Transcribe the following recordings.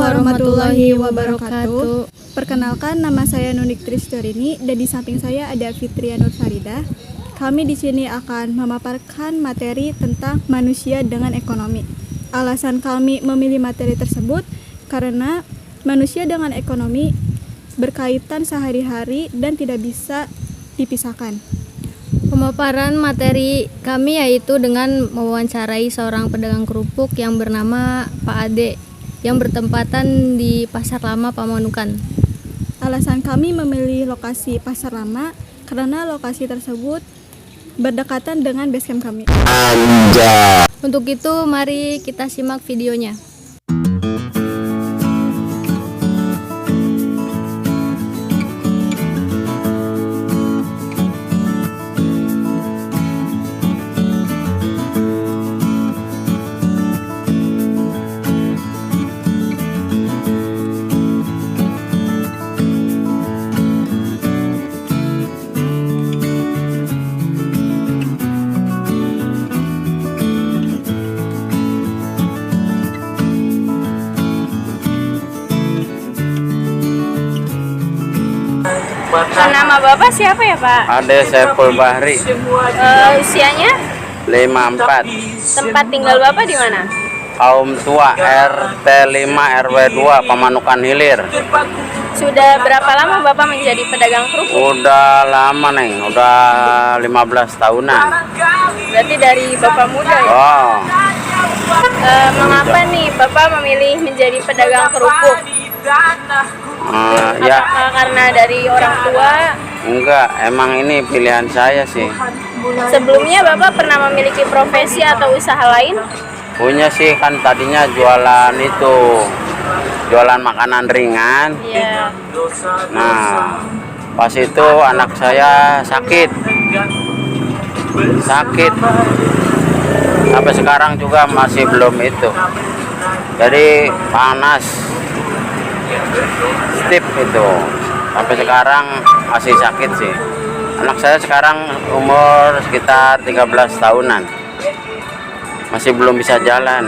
warahmatullahi wabarakatuh. Perkenalkan, nama saya Nunik Tristorini dan di samping saya ada Fitria Nur Faridah. Kami di sini akan memaparkan materi tentang manusia dengan ekonomi. Alasan kami memilih materi tersebut karena manusia dengan ekonomi berkaitan sehari-hari dan tidak bisa dipisahkan. Pemaparan materi kami yaitu dengan mewawancarai seorang pedagang kerupuk yang bernama Pak Ade yang bertempatan di Pasar Lama Pamanukan. Alasan kami memilih lokasi Pasar Lama karena lokasi tersebut berdekatan dengan basecamp kami. Untuk itu mari kita simak videonya. Nama Bapak siapa ya Pak? Ade Saiful Bahri. Usianya? 54. Tempat tinggal Bapak di mana? Kaum tua RT 5 RW 2 Pamanukan Hilir. Sudah berapa lama Bapak menjadi pedagang kerupuk? Udah lama Neng, udah 15 tahunan. Berarti dari Bapak muda ya? Oh, Mengapa nih Bapak memilih menjadi pedagang kerupuk? ya Apakah karena dari orang tua? enggak, emang ini pilihan saya sih. Sebelumnya Bapak pernah memiliki profesi atau usaha lain? Punya sih, kan tadinya jualan itu, jualan makanan ringan. Iya. Nah, pas itu anak saya sakit. Sampai sekarang juga masih belum itu. Jadi panas, stip itu. Sampai sekarang masih sakit sih. Anak saya sekarang umur sekitar 13 tahunan. Masih belum bisa jalan.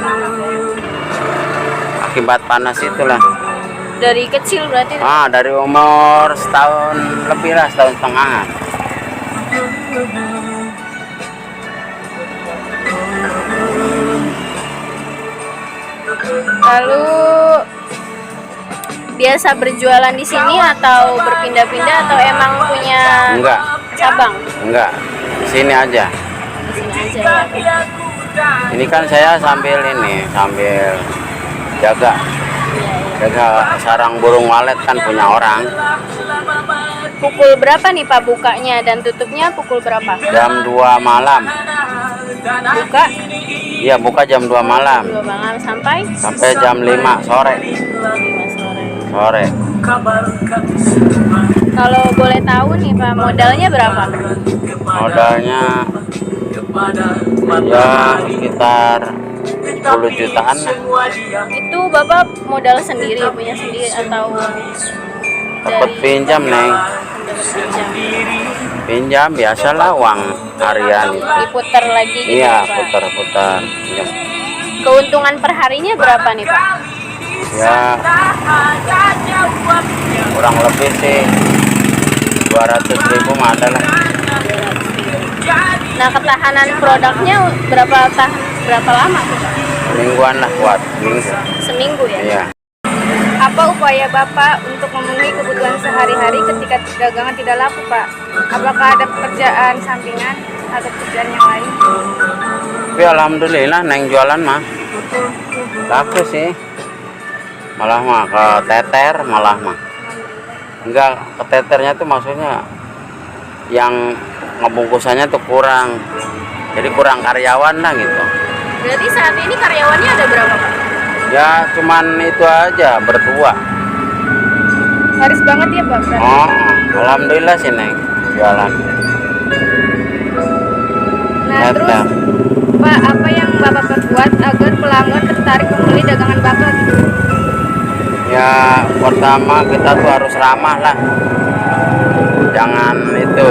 Akibat panas itulah. Dari kecil berarti? Dari umur setahun lebih lah, setahun setengah. Lalu biasa berjualan di sini atau berpindah-pindah atau emang punya Enggak, cabang? enggak. Di sini aja. Di sini aja ya. Ini kan saya sambil jaga sarang burung walet, kan punya orang. Pukul berapa nih Pak bukanya dan tutupnya pukul berapa? Jam 2 malam. Buka Iya, buka jam 2 malam 2 malam sampai jam 5 sore. 5 sore. Sore. Kalau boleh tahu nih Pak, modalnya berapa? Modalnya ya sekitar 10 jutaan lah. Itu Bapak modal sendiri, punya sendiri atau Dapat pinjam Neng. pinjam? Pinjam biasalah, uang harian itu. Diputar lagi gitu Iya, ya, Pak? putar-putar. Ya. Keuntungan perharinya berapa nih Pak? Ya kurang lebih sih 200.000 mah ada lah. Nah, ketahanan produknya berapa lama tuh Pak? Mingguan lah, buat minggu. Seminggu ya? Iya. Apa upaya Bapak untuk memenuhi kebutuhan sehari-hari ketika dagangan tidak laku Pak? Apakah ada pekerjaan sampingan atau pekerjaan yang lain? Tapi alhamdulillah Neng jualan mah laku sih. Malah mah keteter, malah mah. Enggak, keteternya tuh maksudnya yang ngebungkusannya tuh kurang. Jadi kurang karyawan lah gitu. Berarti saat ini karyawannya ada berapa Pak? Ya cuman itu aja, berdua. Harus banget ya Pak? Berarti? Oh, alhamdulillah sih Neng jualan. Nah terus Pak, apa yang Bapak perbuat agar pelanggan tertarik membeli dagangan Bapak gitu? Ya pertama kita tuh harus ramah lah. Jangan itu,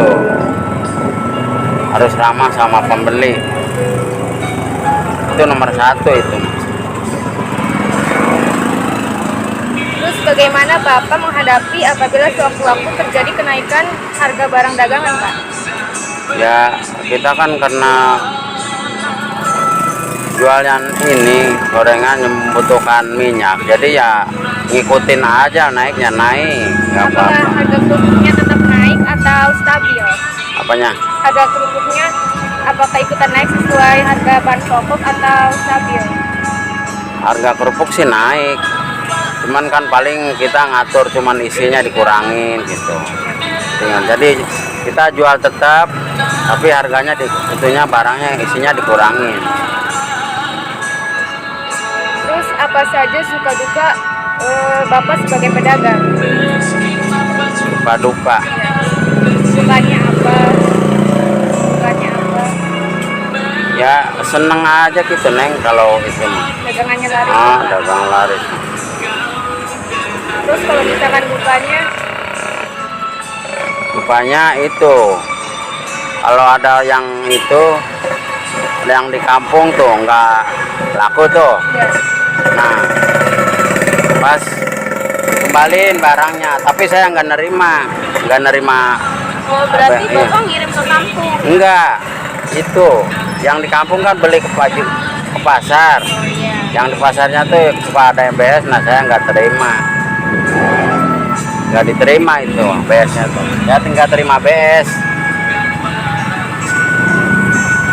harus ramah sama pembeli. Itu nomor 1 itu. bagaimana Bapak menghadapi apabila sewaktu-waktu terjadi kenaikan harga barang dagangan, Pak? Ya kita kan karena jualan ini gorengan membutuhkan minyak, jadi ya ngikutin aja, naiknya naik, nggak Apakah apa-apa. harga kerupuknya tetap naik atau stabil? Apanya? Harga kerupuknya apakah ikutan naik sesuai harga bahan pokok atau stabil? Harga kerupuk sih naik, cuman kan paling kita ngatur cuman isinya dikurangin gitu. Jadi kita jual tetap, tapi harganya itunya barangnya isinya dikurangin. Terus apa saja suka duka Bapak sebagai pedagang? Duka-duka. Sukanya apa? Dukanya apa? Ya seneng aja gitu Neng kalau itu mah. Dagangannya laris. Dagang laris. Terus kalau misalkan dukanya, Dukanya itu kalau ada yang itu, ada yang di kampung tuh nggak laku tuh. ya, Nah pas kembaliin barangnya, tapi saya nggak nerima. oh berarti Apa, iya. Bapak ngirim ke kampung. Enggak, itu yang di kampung kan beli ke pasar. Iya. Yang di pasarnya tuh kepada MBS, nah saya nggak terima, nggak diterima itu BS-nya tuh. Ya tinggal terima BS.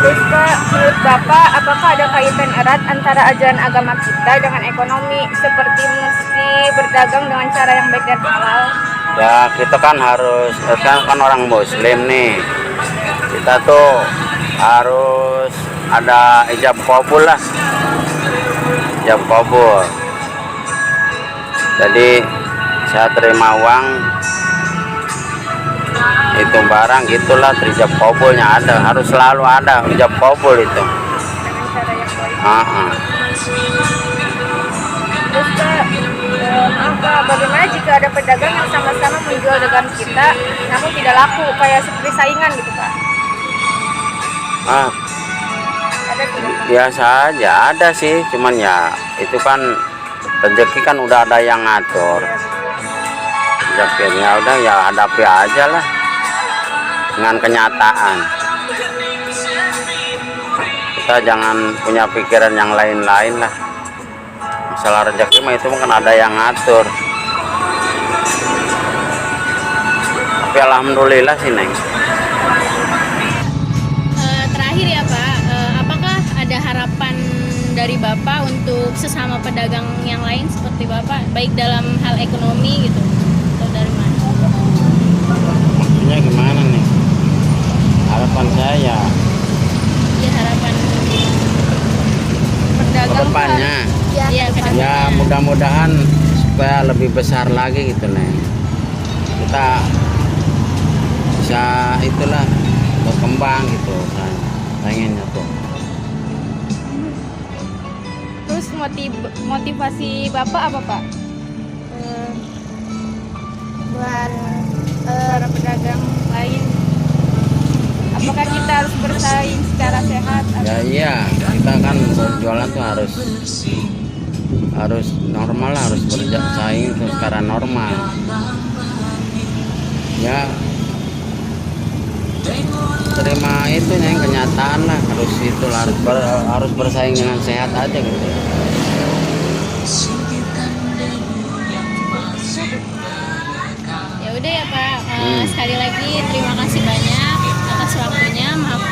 Terus Pak, menurut Bapak, apakah ada kaitan erat antara ajaran agama kita dengan ekonomi, seperti mesti berdagang dengan cara yang baik dan halal? Ya kita kan harus, kan orang Muslim nih, kita tuh harus ada ijab qabul lah, ijab qabul. Jadi saya terima uang itu barang gitulah, ijab qabulnya ada, harus selalu ada ijab qabul itu. Dengan cara yang baik. Terus Pak, maaf Pak, bagaimana jika ada pedagang yang sama-sama menjual dagangan kita, namun tidak laku, kayak seperti saingan gitu Pak? Ada tidak? Biasa aja ada sih, cuman ya itu kan rezeki kan udah ada yang ngatur. Rezekinya udah ya hadapi aja lah dengan kenyataan. Kita jangan punya pikiran yang lain-lain lah. Masalah rezeki mah itu kan ada yang ngatur. Tapi alhamdulillah sih Neng. Terakhir ya Pak, apakah ada harapan dari Bapak untuk sesama pedagang yang lain seperti Bapak, baik dalam hal ekonomi gitu atau dari mana? Maksudnya gimana nih? Harapan saya Ya harapan Pedagang kedepannya ya ya mudah-mudahan supaya lebih besar lagi gitu Neng. Kita bisa itulah berkembang gitu, pengennya tuh. Terus motivasi Bapak apa Pak? Buat para pedagang lain, apakah kita harus bersaing secara sehat? Ya iya, kita kan berjualan tuh harus normal lah, harus bersaing tuh secara normal. Ya terima itu yang kenyataan lah, harus itu lah, harus bersaing dengan sehat aja gitu. Ya udah ya Pak, sekali lagi terima kasih banyak atas waktunya. Maaf